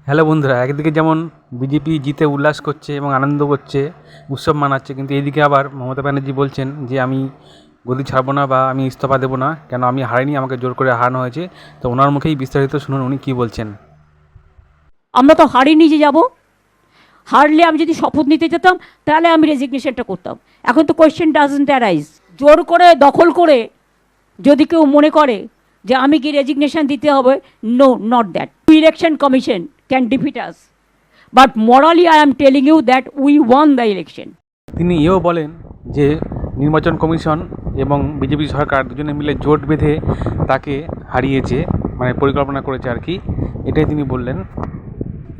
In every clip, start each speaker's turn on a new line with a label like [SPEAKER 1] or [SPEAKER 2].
[SPEAKER 1] Hello বন্ধুরা, একদিকে যেমন বিজেপি জিতে উল্লাস করছে এবং আনন্দ করছে, উৎসব মানাচ্ছে, কিন্তু এইদিকে আবার মমতা ব্যানার্জি বলছেন যে আমি গদি ছাড়বো না বা আমি ইস্তফা দেবো না, কেন আমি হারিনি, আমাকে জোর করে হারানো হয়েছে। তো ওনার মুখেই বিস্তারিত শুনুন উনি কী বলছেন।
[SPEAKER 2] আমরা তো হারিনি যে যাব। হারলে আমি যদি শপথ নিতে যেতাম তাহলে আমি রেজিগনেশনটা করতাম। এখন তো কোয়েশ্চেন ডাজন্ট অ্যারাইজ। জোর করে দখল করে যদি কেউ মনে করে যে আমি কি রেজিগনেশন দিতে হবে, no, not that. Election commission can defeat us, but morally I am telling you that we won the election.
[SPEAKER 1] তিনি এও বলেন যে নির্বাচন কমিশন এবং বিজেপি সরকার দুজনে মিলে জোট বেঁধে তাকে হারিয়েছে, মানে পরিকল্পনা করেছে আর কি, এটাই তিনি বললেন।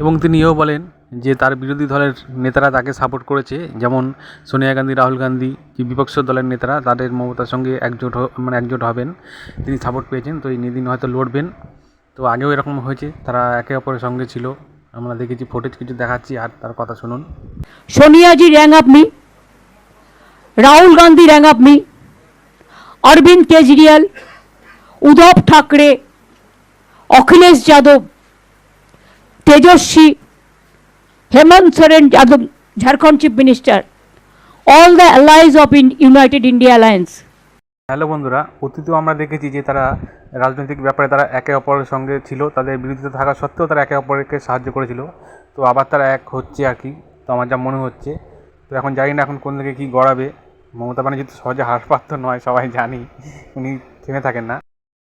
[SPEAKER 1] এবং তিনি এও বলেন যে তার বিরোধী দলের নেতারা তাকে সাপোর্ট করেছে, যেমন সোনিয়া গান্ধী, রাহুল গান্ধী, যে বিপক্ষ দলের নেতারা, তাদের মমতার সঙ্গে একজোট হবেন, তিনি সাপোর্ট পেয়েছেন। তো এই দিন হয়তো লড়বেন। তো আগেও এরকম হয়েছে, তারা একে অপরের সঙ্গে ছিল, আমরা দেখেছি, ফুটেজ কিছু দেখাচ্ছি, আর তার কথা শুনুন।
[SPEAKER 2] সোনিয়াজি rang up me, Rahul Gandhi rang up me, Arvind Kejriwal, Uddhav Thackeray, Akhilesh Yadav, Tejaswi, Hemant Soren Yadav, Jharkhand Chief Minister, all the allies of United India Alliance.
[SPEAKER 1] Hello বন্ধুরা, অতীতেও আমরা দেখেছি যে তারা রাজনৈতিক ব্যাপারে তারা একে অপরের সঙ্গে ছিল, তাদের বিরোধিতা থাকা সত্ত্বেও তারা একে অপরকে সাহায্য করেছিল। তো আবার তারা এক হচ্ছে আর কি, তো আমার যা মনে হচ্ছে। তো এখন জানি না এখন কোন দিকে কী গড়াবে। মমতা ব্যানার্জি তো সহজে হার প্রাপ্ত নয়, সবাই জানি, উনি থেমে থাকেন না।